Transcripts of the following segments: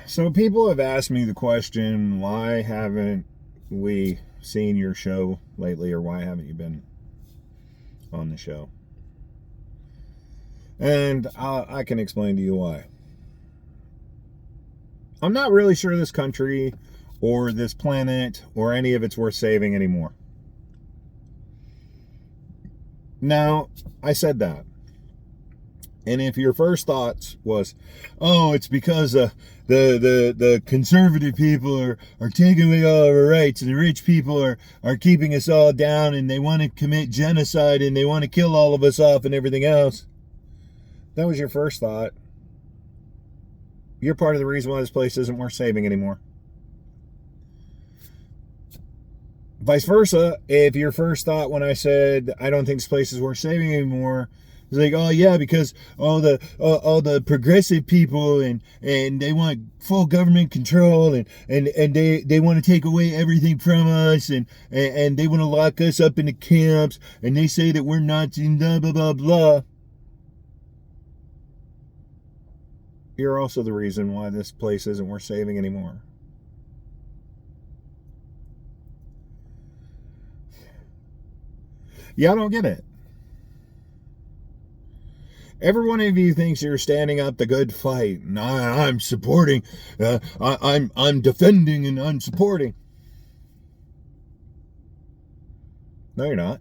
So people have asked me the question, why haven't we seen your show lately, or why haven't you been on the show? And I can explain to you why. I'm not really sure this country or this planet or any of it's worth saving anymore. Now, I said that. And if your first thoughts was, oh, it's because the conservative people are taking away all our rights, and the rich people are keeping us all down, and they want to commit genocide, and they want to kill all of us off and everything else. That was your first thought. You're part of the reason why this place isn't worth saving anymore. Vice versa, if your first thought when I said, I don't think this place is worth saving anymore, it's like, oh yeah, because all the progressive people and they want full government control and they want to take away everything from us and they want to lock us up in the camps and they say that we're Nazis and blah blah blah blah. You're also the reason why this place isn't worth saving anymore. Y'all don't get it. Every one of you thinks you're standing up the good fight. And I'm supporting. I'm defending and I'm supporting. No, you're not.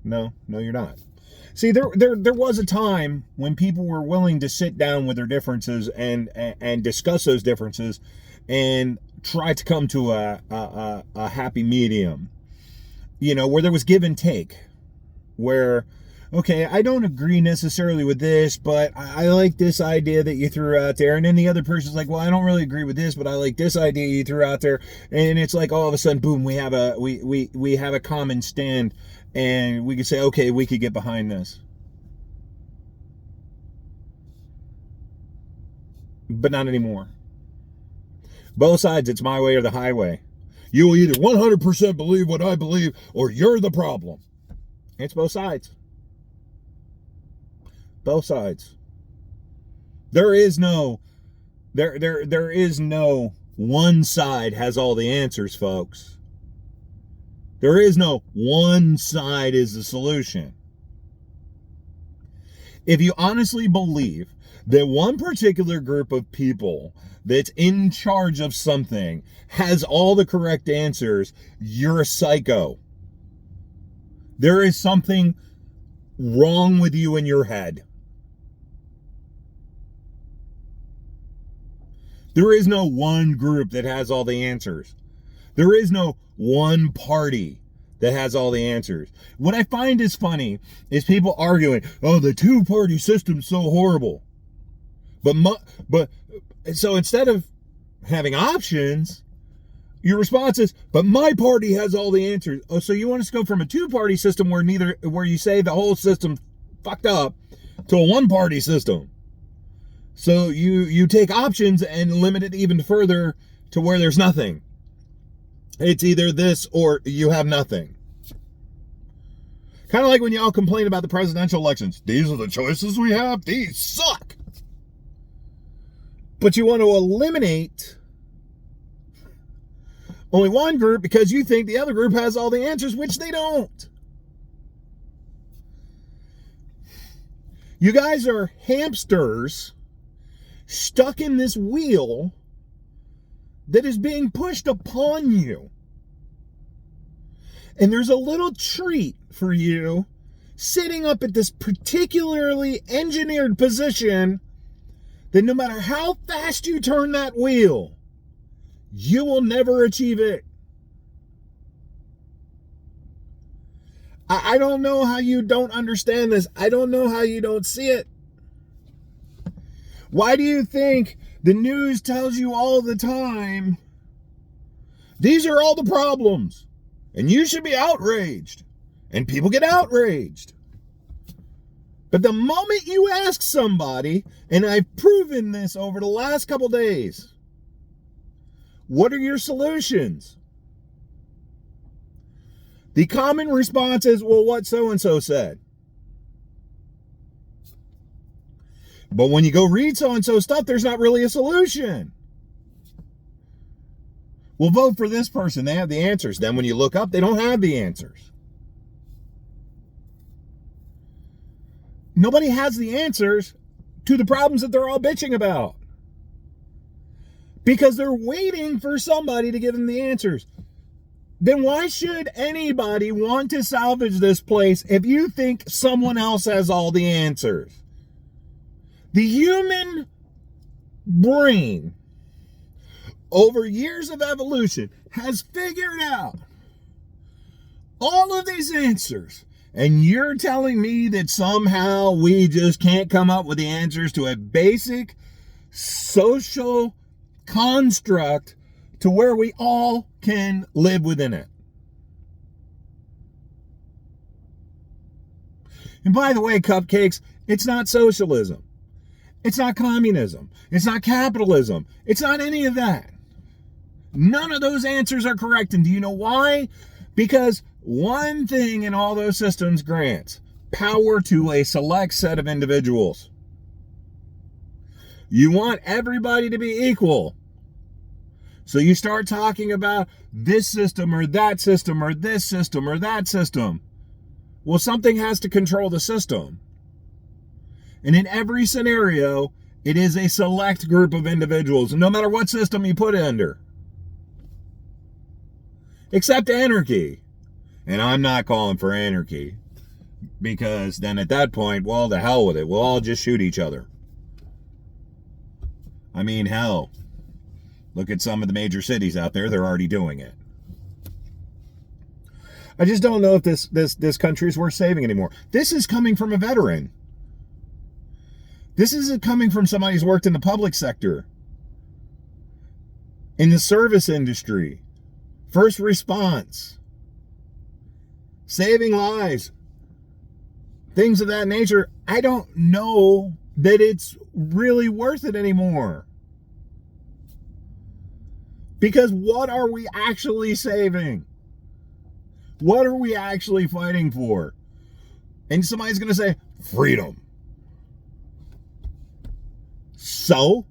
No, you're not. See, there was a time when people were willing to sit down with their differences and discuss those differences and try to come to a happy medium. You know, where there was give and take. Where, okay, I don't agree necessarily with this, but I like this idea that you threw out there. And then the other person's like, well, I don't really agree with this, but I like this idea you threw out there. And it's like all of a sudden, boom, we have a common stand, and we could say, okay, we could get behind this. But not anymore. Both sides, it's my way or the highway. You will either 100% believe what I believe, or you're the problem. It's both sides. Both sides. There is no one side has all the answers, folks. There is no one side is the solution. If you honestly believe that one particular group of people that's in charge of something has all the correct answers, you're a psycho. There is something wrong with you in your head. There is no one group that has all the answers. There is no one party that has all the answers. What I find is funny is people arguing, oh, the two-party system's so horrible. But so instead of having options, your response is, but my party has all the answers. Oh, so you want us to go from a two-party system where you say the whole system fucked up to a one-party system. So you take options and limit it even further to where there's nothing. It's either this or you have nothing. Kind of like when y'all complain about the presidential elections. These are the choices we have. These suck. But you want to eliminate only one group because you think the other group has all the answers, which they don't. You guys are hamsters stuck in this wheel that is being pushed upon you. And there's a little treat for you sitting up at this particularly engineered position that no matter how fast you turn that wheel, you will never achieve it. I don't know how you don't understand this. I don't know how you don't see it. Why do you think the news tells you all the time, these are all the problems, and you should be outraged, and people get outraged? But the moment you ask somebody, and I've proven this over the last couple days, what are your solutions? The common response is, well, what so-and-so said. But when you go read so-and-so stuff, there's not really a solution. Well, vote for this person. They have the answers. Then when you look up, they don't have the answers. Nobody has the answers to the problems that they're all bitching about. Because they're waiting for somebody to give them the answers. Then why should anybody want to salvage this place if you think someone else has all the answers? The human brain, over years of evolution, has figured out all of these answers. And you're telling me that somehow we just can't come up with the answers to a basic social construct to where we all can live within it. And by the way, cupcakes, it's not socialism. It's not communism. It's not capitalism. It's not any of that. None of those answers are correct. And do you know why? Because one thing in all those systems grants power to a select set of individuals. You want everybody to be equal. So you start talking about this system or that system or this system or that system. Well, something has to control the system. And in every scenario, it is a select group of individuals, no matter what system you put it under. Except anarchy. And I'm not calling for anarchy. Because then at that point, well, the hell with it. We'll all just shoot each other. I mean, hell. Look at some of the major cities out there. They're already doing it. I just don't know if this country is worth saving anymore. This is coming from a veteran. This isn't coming from somebody who's worked in the public sector. In the service industry. First response. Saving lives. Things of that nature. I don't know that it's really worth it anymore. Because what are we actually saving? What are we actually fighting for? And somebody's going to say, freedom. So?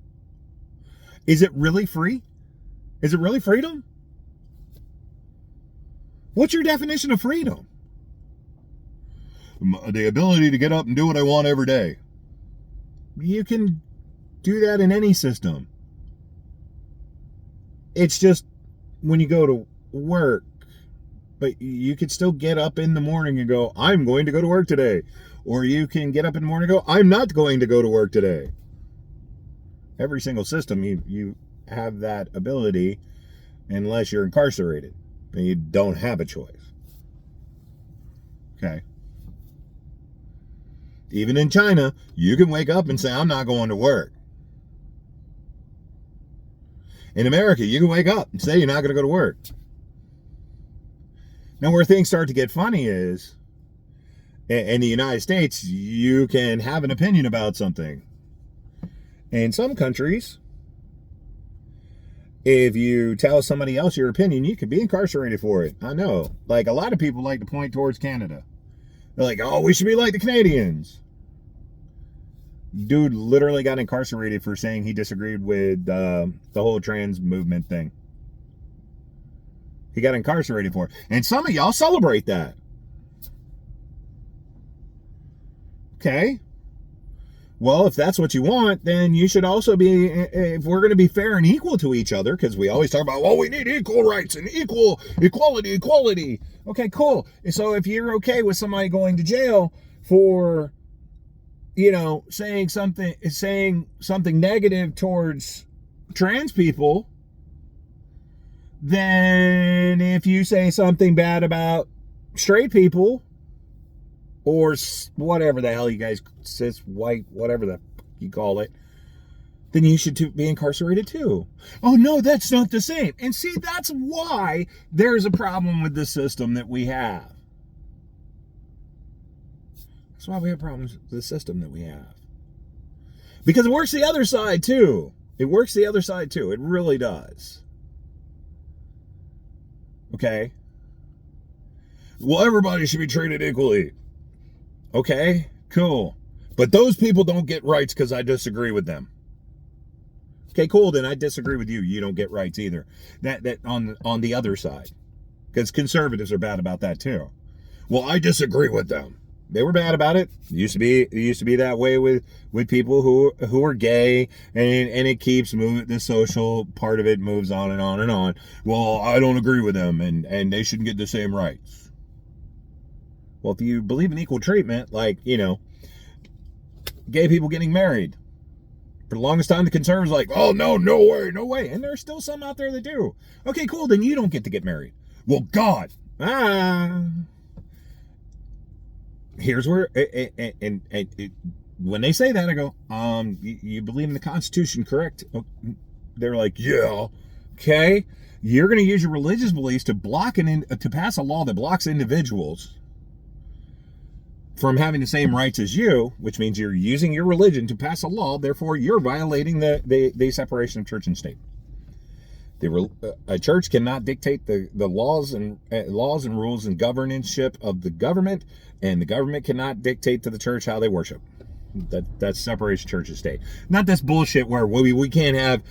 Is it really free? Is it really freedom? What's your definition of freedom? The ability to get up and do what I want every day. You can do that in any system. It's just when you go to work, but you could still get up in the morning and go, I'm going to go to work today. Or you can get up in the morning and go, I'm not going to go to work today. Every single system, you have that ability unless you're incarcerated. And you don't have a choice. Okay. Even in China, you can wake up and say, I'm not going to work. In America, you can wake up and say you're not going to go to work. Now, where things start to get funny is, in the United States, you can have an opinion about something. In some countries, if you tell somebody else your opinion, you could be incarcerated for it. I know. Like, a lot of people like to point towards Canada. They're like, oh, we should be like the Canadians. Dude literally got incarcerated for saying he disagreed with the whole trans movement thing. He got incarcerated for it. And some of y'all celebrate that. Okay. Well, if that's what you want, then you should also be, if we're going to be fair and equal to each other, because we always talk about, well, we need equal rights and equality. Okay, cool. So if you're okay with somebody going to jail for, saying something negative towards trans people, then if you say something bad about straight people, or whatever the hell you guys, cis, white, whatever the you call it, then you should be incarcerated too. Oh no, that's not the same. And see, that's why there's a problem with the system that we have. That's why we have problems with the system that we have. Because it works the other side too. It works the other side too. It really does. Okay? Well, everybody should be treated equally. Okay, cool. But those people don't get rights because I disagree with them. Okay, cool. Then I disagree with you. You don't get rights either. That on the other side, because conservatives are bad about that too. Well, I disagree with them. They were bad about it. It used to be that way with people who are gay, and it keeps moving. The social part of it moves on and on and on. Well, I don't agree with them, and they shouldn't get the same rights. Well, if you believe in equal treatment, like, you know, gay people getting married. For the longest time, the conservatives were like, oh, no way, no way. And there's still some out there that do. Okay, cool, then you don't get to get married. Well, God. Here's where, and when they say that, I go, you believe in the Constitution, correct? They're like, yeah. Okay. You're going to use your religious beliefs to pass a law that blocks individuals from having the same rights as you, which means you're using your religion to pass a law. Therefore, you're violating the separation of church and state. A church cannot dictate the laws and rules and governance of the government, and the government cannot dictate to the church how they worship. That's separation of church and state. Not this bullshit where we can't have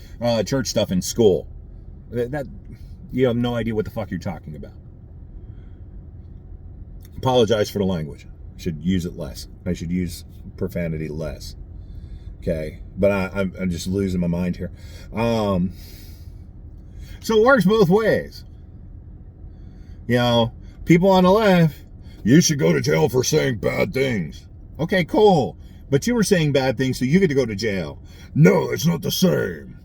church stuff in school. That you have no idea what the fuck you're talking about. Apologize for the language. I should use it less. I should use profanity less. Okay, but I'm just losing my mind here. So it works both ways. You know, people on the left, you should go to jail for saying bad things. Okay, cool. But you were saying bad things, so you get to go to jail. No, it's not the same.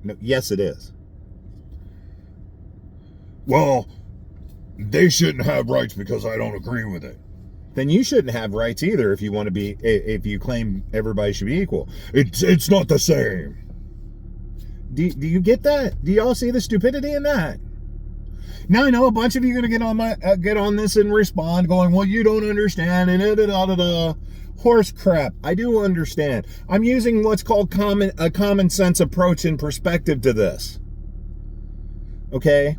No, yes, it is. Well, they shouldn't have rights because I don't agree with it. Then you shouldn't have rights either if you claim everybody should be equal. It's not the same. Do you get that? Do y'all see the stupidity in that? Now I know a bunch of you are going to get on this and respond, going, well, you don't understand, and da-da-da-da-da. Horse crap. I do understand. I'm using what's called a common sense approach and perspective to this. Okay?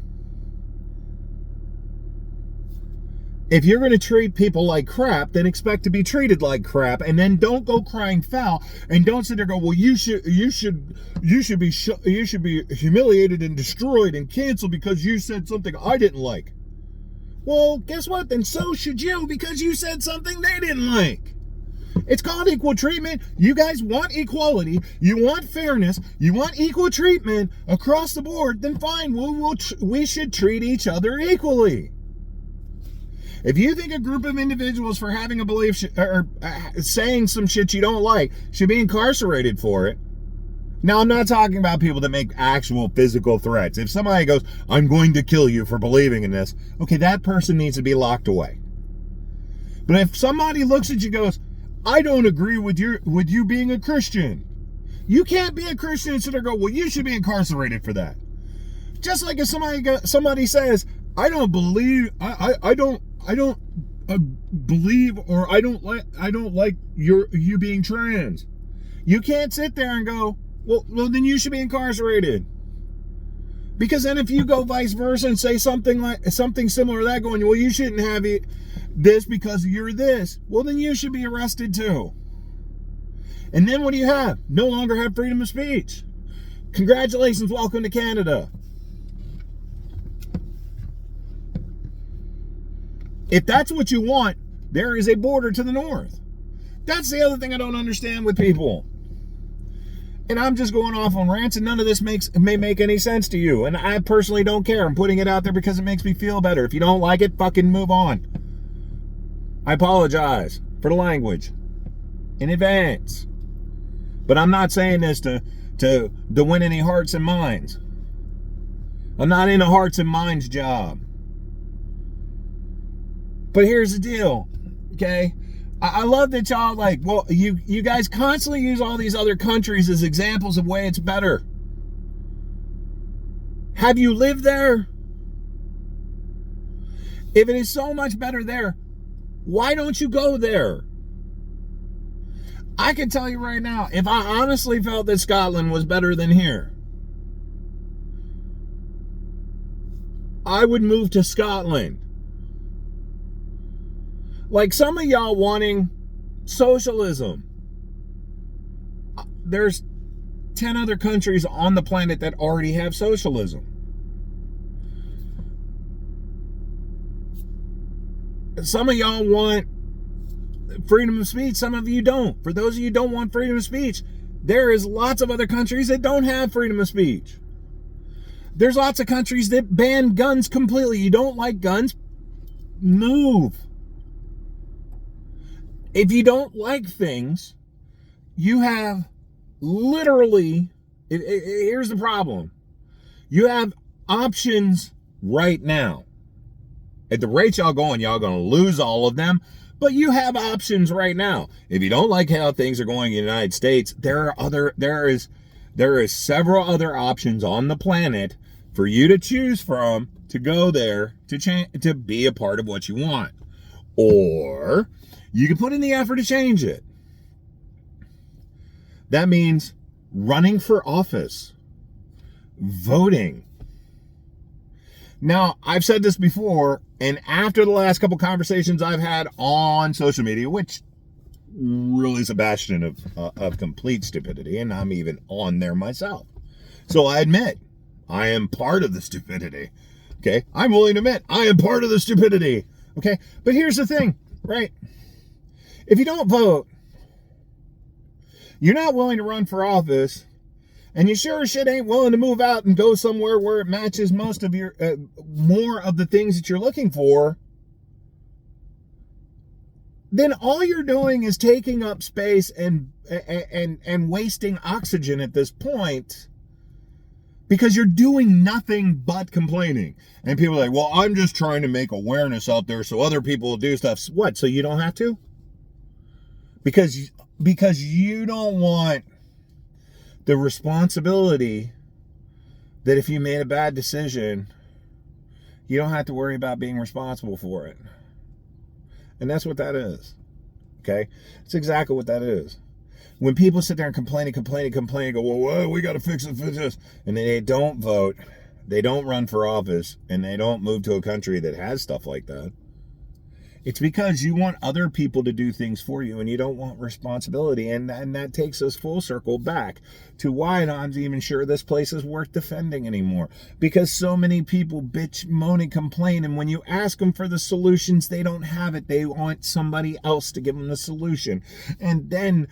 If you're going to treat people like crap, then expect to be treated like crap, and then don't go crying foul, and don't sit there and go, well, you should be humiliated and destroyed and canceled because you said something I didn't like. Well, guess what? Then so should you, because you said something they didn't like. It's called equal treatment. You guys want equality. You want fairness. You want equal treatment across the board. Then fine, we should treat each other equally. If you think a group of individuals for having a belief or saying some shit you don't like should be incarcerated for it. Now, I'm not talking about people that make actual physical threats. If somebody goes, I'm going to kill you for believing in this, okay, that person needs to be locked away. But if somebody looks at you and goes, I don't agree with you being a Christian, you can't be a Christian and sit there and go, well, you should be incarcerated for that. Just like if somebody says, I don't believe, I don't believe, or I don't like you being trans. You can't sit there and go, well, then you should be incarcerated. Because then if you go vice versa and say something similar to that, going, well, you shouldn't have this because you're this, well, then you should be arrested too. And then what do you have? No longer have freedom of speech. Congratulations, welcome to Canada. If that's what you want, there is a border to the north. That's the other thing I don't understand with people. And I'm just going off on rants, and none of this may make any sense to you. And I personally don't care. I'm putting it out there because it makes me feel better. If you don't like it, fucking move on. I apologize for the language in advance. But I'm not saying this to win any hearts and minds. I'm not in a hearts and minds job. But here's the deal, okay? I love that y'all like, well, you guys constantly use all these other countries as examples of way it's better. Have you lived there? If it is so much better there, why don't you go there? I can tell you right now, if I honestly felt that Scotland was better than here, I would move to Scotland. Like some of y'all wanting Socialism. There's 10 other countries on the planet that already have socialism. Some of y'all want freedom of speech, some of you don't. For those of you who don't want freedom of speech, there is lots of other countries that don't have freedom of speech. There's lots of countries that ban guns completely. You don't like guns? Move. If you don't like things, you have literally, here's the problem. You have options right now. At the rate y'all going to lose all of them, but you have options right now. If you don't like how things are going in the United States, there is several other options on the planet for you to choose from to go there to be a part of what you want. Or you can put in the effort to change it. That means running for office, voting. Now, I've said this before, and after the last couple conversations I've had on social media, which really is a bastion of complete stupidity, and I'm even on there myself. So I admit, I am part of the stupidity. Okay? I'm willing to admit, I am part of the stupidity. Okay? But here's the thing, right? If you don't vote, you're not willing to run for office, and you sure as shit ain't willing to move out and go somewhere where it matches most of your, more of the things that you're looking for, then all you're doing is taking up space and wasting oxygen at this point, because you're doing nothing but complaining. And people are like, well, I'm just trying to make awareness out there so other people will do stuff. What, so you don't have to? Because you don't want the responsibility that if you made a bad decision, you don't have to worry about being responsible for it. And that's what that is. Okay? It's exactly what that is. When people sit there and complain, go, well, we got to fix this, and then they don't vote, they don't run for office, and they don't move to a country that has stuff like that, it's because you want other people to do things for you, and you don't want responsibility. And that takes us full circle back to why I'm not even sure this place is worth defending anymore. Because so many people bitch, moan, and complain, and when you ask them for the solutions, they don't have it. They want somebody else to give them the solution. And then,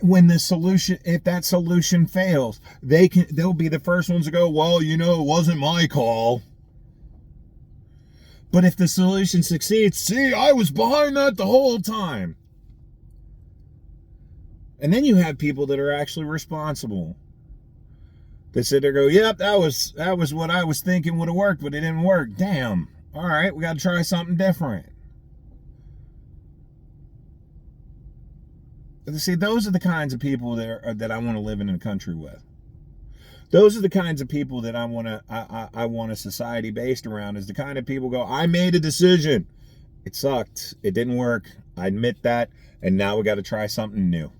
when the solution, if that solution fails, they'll be the first ones to go, well, it wasn't my call. But if the solution succeeds, see, I was behind that the whole time. And then you have people that are actually responsible. They sit there and go, yep, that was what I was thinking would have worked, but it didn't work. Damn. All right, we got to try something different. See, those are the kinds of people that I want to live in a country with. Those are the kinds of people that I want a society based around, is the kind of people go, I made a decision. It sucked. It didn't work. I admit that. And now we got to try something new.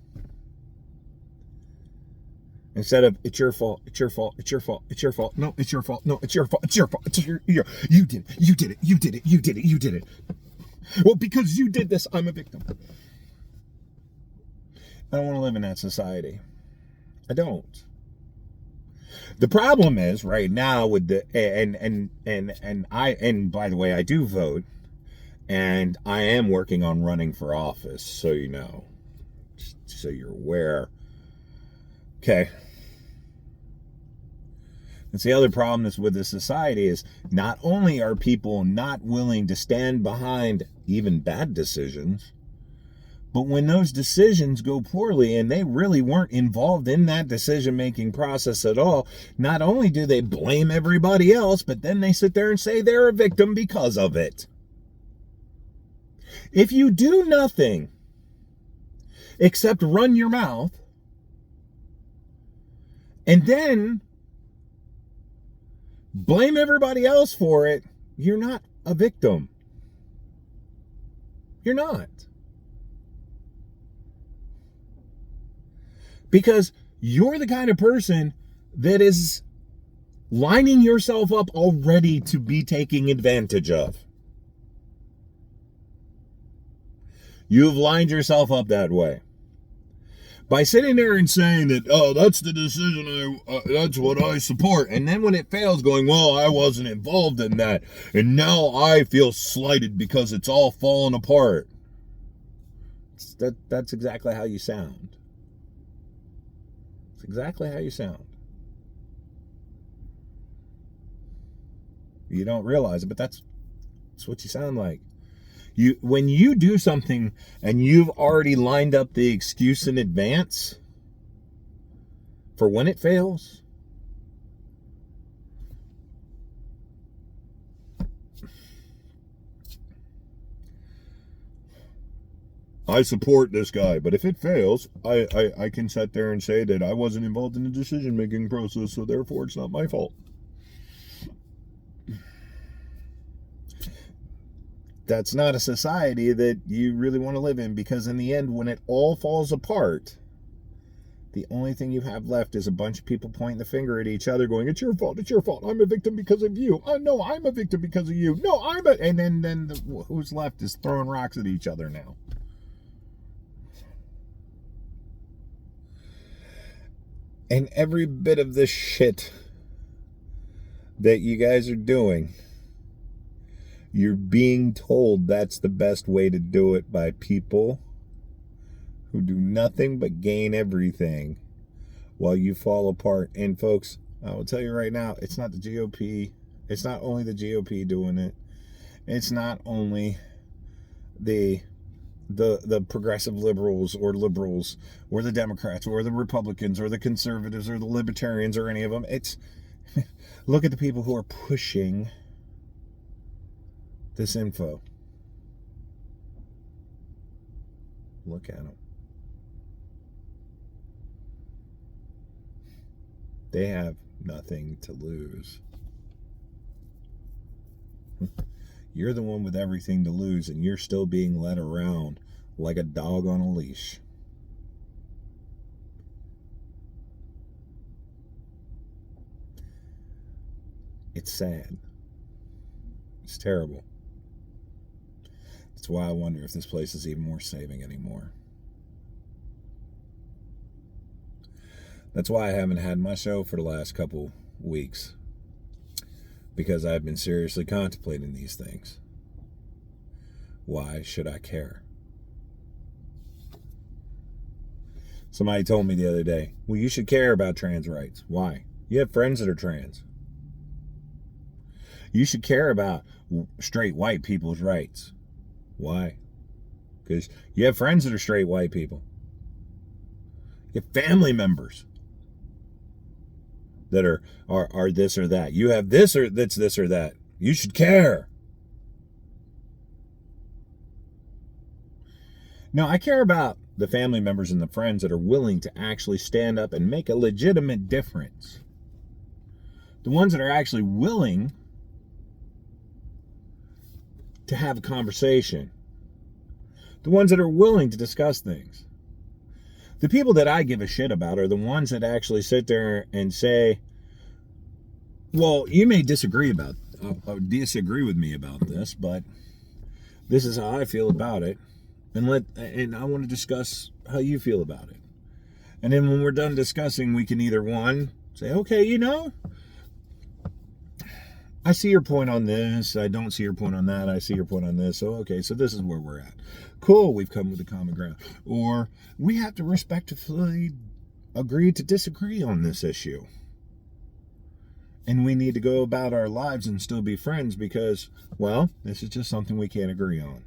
Instead of, it's your fault, it's your fault, it's your fault, it's your fault. No, it's your fault. No, it's your fault. It's your fault. You did it. Well, because you did this, I'm a victim. I don't want to live in that society. I don't. The problem is right now with the and by the way, I do vote, and I am working on running for office, so you know, just so you're aware. Okay. And the other problem is with the society is not only are people not willing to stand behind even bad decisions, but when those decisions go poorly and they really weren't involved in that decision-making process at all, not only do they blame everybody else, but then they sit there and say they're a victim because of it. If you do nothing except run your mouth and then blame everybody else for it, you're not a victim. You're not. Because you're the kind of person that is lining yourself up already to be taken advantage of. You've lined yourself up that way. By sitting there and saying that, oh, that's the decision, that's what I support. And then when it fails, going, well, I wasn't involved in that. And now I feel slighted because it's all fallen apart. That's exactly how you sound. It's exactly how you sound. You don't realize it, but that's what you sound like. When you do something and you've already lined up the excuse in advance for when it fails, I support this guy, but if it fails, I can sit there and say that I wasn't involved in the decision-making process, so therefore it's not my fault. That's not a society that you really want to live in, because in the end, when it all falls apart, the only thing you have left is a bunch of people pointing the finger at each other going, it's your fault, I'm a victim because of you. Oh, no, I'm a victim because of you. No, and then who's left is throwing rocks at each other now. And every bit of this shit that you guys are doing, you're being told that's the best way to do it by people who do nothing but gain everything while you fall apart. And folks, I will tell you right now, it's not the GOP. It's not only the GOP doing it. It's not only the progressive liberals or the Democrats or the Republicans or the conservatives or the libertarians or any of them. It's look at the people who are pushing this info. Look at them. They have nothing to lose. You're the one with everything to lose, and you're still being led around like a dog on a leash. It's sad. It's terrible. That's why I wonder if this place is even worth saving anymore. That's why I haven't had my show for the last couple weeks. Because I've been seriously contemplating these things. Why should I care? Somebody told me the other day, well, you should care about trans rights. Why? You have friends that are trans. You should care about straight white people's rights. Why? Because you have friends that are straight white people. You have family members that are this or that. You have this or that's this or that. You should care. Now, I care about the family members and the friends that are willing to actually stand up and make a legitimate difference. The ones that are actually willing to have a conversation. The ones that are willing to discuss things. The people that I give a shit about are the ones that actually sit there and say, well, you may disagree with me about this, but this is how I feel about it. And I want to discuss how you feel about it. And then when we're done discussing, we can either one, say, okay, I see your point on this. I don't see your point on that. I see your point on this. So, okay, so this is where we're at. Cool, we've come with a common ground. Or we have to respectfully agree to disagree on this issue. And we need to go about our lives and still be friends because, well, this is just something we can't agree on.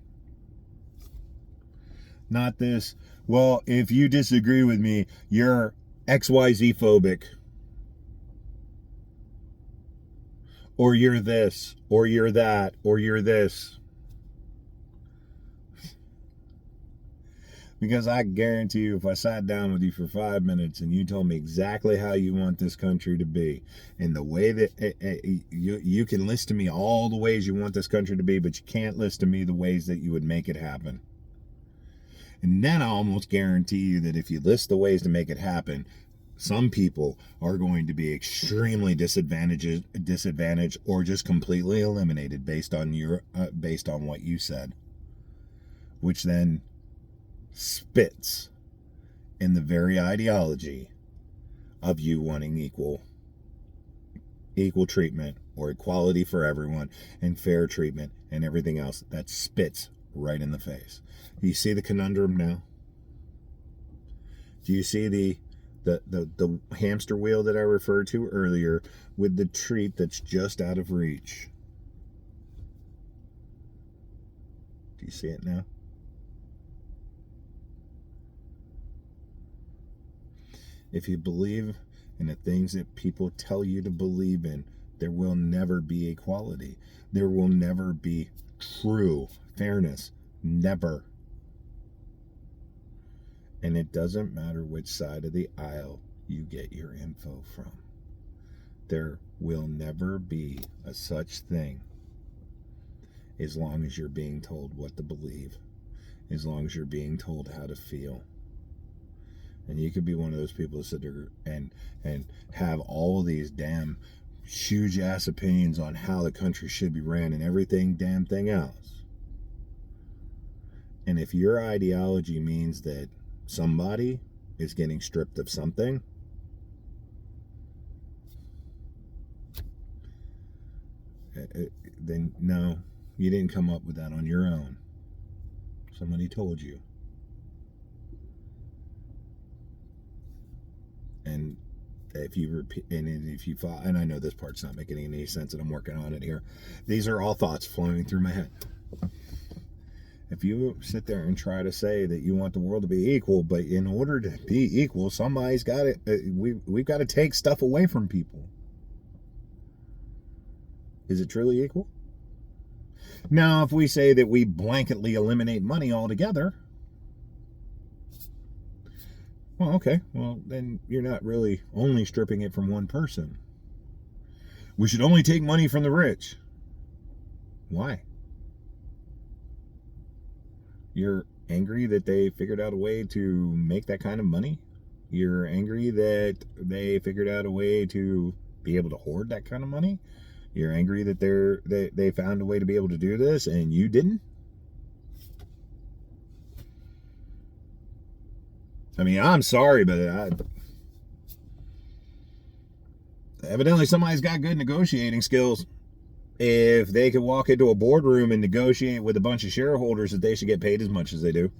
Not this, well, if you disagree with me, you're XYZ phobic. Or you're this, or you're that, or you're this. Because I guarantee you, if I sat down with you for 5 minutes and you told me exactly how you want this country to be, and the way that you can list to me all the ways you want this country to be, but you can't list to me the ways that you would make it happen. And then I almost guarantee you that if you list the ways to make it happen, some people are going to be extremely disadvantaged or just completely eliminated based on what you said. Which then spits in the very ideology of you wanting equal treatment or equality for everyone and fair treatment and everything else. That spits right in the face. Do you see the conundrum now? Do you see the hamster wheel that I referred to earlier with the treat that's just out of reach? Do you see it now? If you believe in the things that people tell you to believe in, there will never be equality. There will never be true fairness. Never. And it doesn't matter which side of the aisle you get your info from. There will never be a such thing as long as you're being told what to believe, as long as you're being told how to feel. And you could be one of those people that sit there and have all of these damn huge ass opinions on how the country should be ran and everything damn thing else. And if your ideology means that somebody is getting stripped of something, then no, you didn't come up with that on your own. Somebody told you. And if you repeat, and if you follow, and I know this part's not making any sense, and I'm working on it here. These are all thoughts flowing through my head. If you sit there and try to say that you want the world to be equal, but in order to be equal, somebody's got to. We've got to take stuff away from people. Is it truly equal? Now, if we say that we blanketly eliminate money altogether, well, okay. Well, then you're not really only stripping it from one person. We should only take money from the rich. Why? You're angry that they figured out a way to make that kind of money? You're angry that they figured out a way to be able to hoard that kind of money? You're angry that they found a way to be able to do this and you didn't? I mean, I'm sorry, but evidently somebody's got good negotiating skills. If they could walk into a boardroom and negotiate with a bunch of shareholders that they should get paid as much as they do.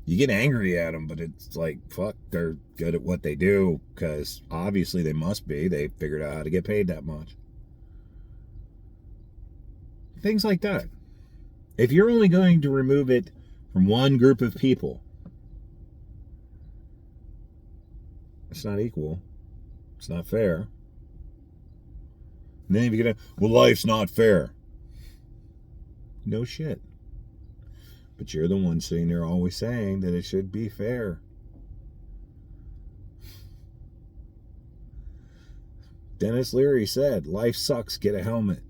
You get angry at them, but it's like, fuck, they're good at what they do, because obviously they must be. They figured out how to get paid that much. Things like that. If you're only going to remove it from one group of people, it's not equal. It's not fair. And then if you're gonna, well, life's not fair. No shit. But you're the one sitting there always saying that it should be fair. Dennis Leary said, life sucks, get a helmet.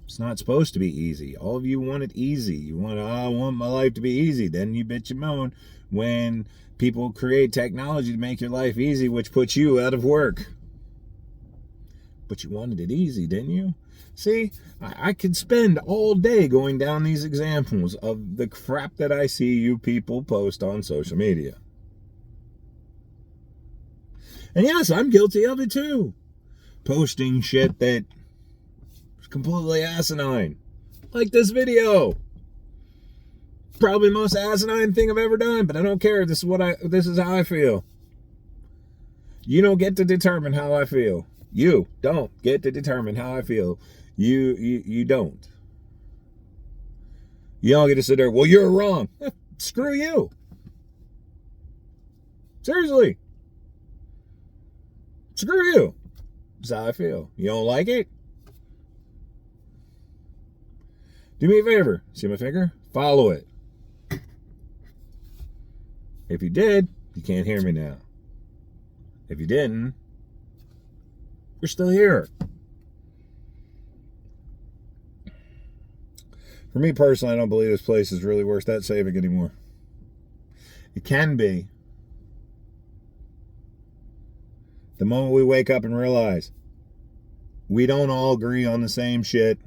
It's not supposed to be easy. All of you want it easy. You want, I want my life to be easy. Then you bitch and moan when people create technology to make your life easy, which puts you out of work. But you wanted it easy, didn't you? See, I could spend all day going down these examples of the crap that I see you people post on social media. And yes, I'm guilty of it too. Posting shit that is completely asinine. Like this video. Probably the most asinine thing I've ever done, but I don't care. This is how I feel. You don't get to determine how I feel. You don't get to determine how I feel. You don't. You don't get to sit there, well, you're wrong. Screw you. Seriously. Screw you. That's how I feel. You don't like it? Do me a favor. See my finger? Follow it. If you did, you can't hear me now. If you didn't, you're still here. For me personally, I don't believe this place is really worth that saving anymore. It can be. The moment we wake up and realize we don't all agree on the same shit.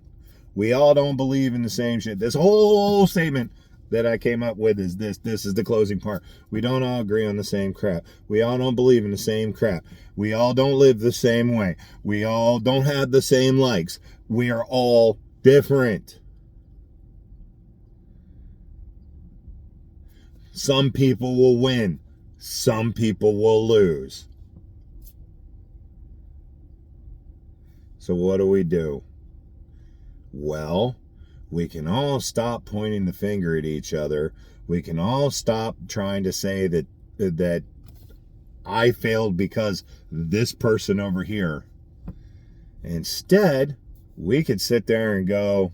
We all don't believe in the same shit. This whole statement that I came up with is this. This is the closing part. We don't all agree on the same crap. We all don't believe in the same crap. We all don't live the same way. We all don't have the same likes. We are all different. Some people will win. Some people will lose. So what do? Well, we can all stop pointing the finger at each other. We can all stop trying to say that I failed because this person over here. Instead, we could sit there and go,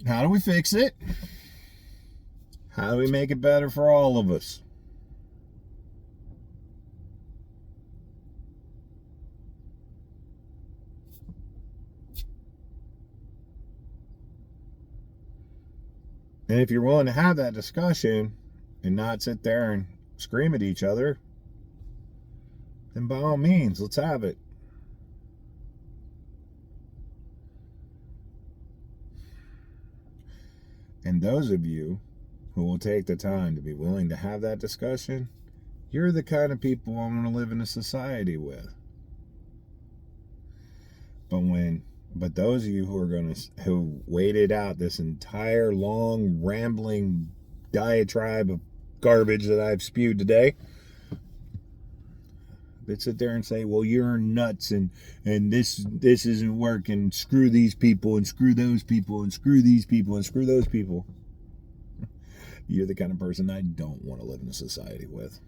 how do we fix it? How do we make it better for all of us? And if you're willing to have that discussion and not sit there and scream at each other, then by all means, let's have it. And those of you who will take the time to be willing to have that discussion, you're the kind of people I want to live in a society with. But those of you who waited out this entire long, rambling diatribe of garbage that I've spewed today, that sit there and say, well, you're nuts and this isn't working, screw these people and screw those people and screw these people and screw those people. You're the kind of person I don't want to live in a society with.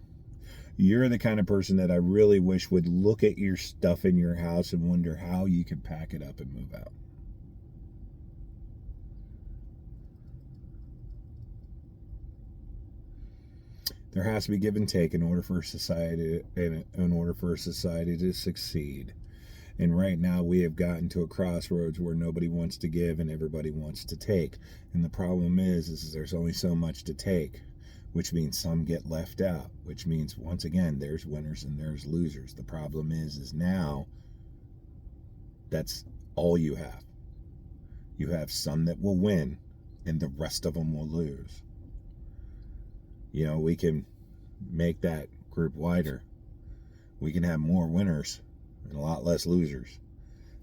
You're the kind of person that I really wish would look at your stuff in your house and wonder how you could pack it up and move out. There has to be give and take in order for a society to succeed. And right now we have gotten to a crossroads where nobody wants to give and everybody wants to take. And the problem is there's only so much to take, which means some get left out, which means, once again, there's winners and there's losers. The problem is now that's all you have. You have some that will win and the rest of them will lose. You know, we can make that group wider. We can have more winners and a lot less losers.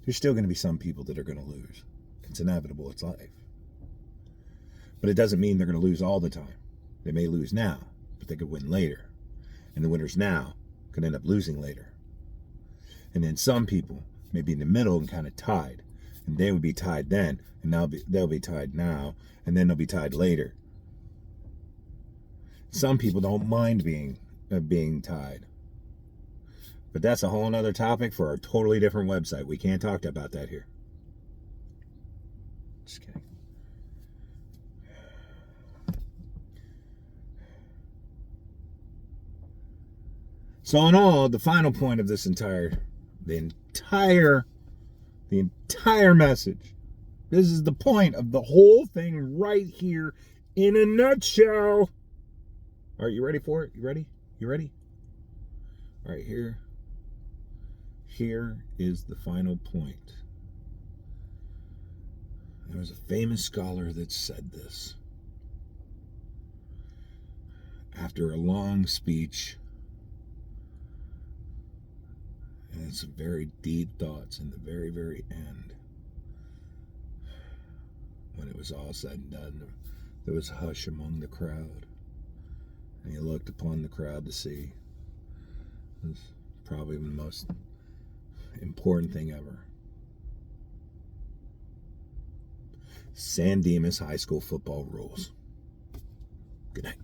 There's still going to be some people that are going to lose. It's inevitable. It's life. But it doesn't mean they're going to lose all the time. They may lose now, but they could win later. And the winners now could end up losing later. And then some people may be in the middle and kind of tied. And they would be tied then, and they'll be tied now, and then they'll be tied later. Some people don't mind being tied. But that's a whole other topic for a totally different website. We can't talk about that here. Just kidding. So in all, the final point of this entire message. This is the point of the whole thing right here in a nutshell. All right, you ready for it? You ready? All right, here is the final point. There was a famous scholar that said this. After a long speech, and some very deep thoughts in the very, very end, when it was all said and done, there was a hush among the crowd. And he looked upon the crowd to see. It was probably the most important thing ever. San Dimas High School football rules. Good night.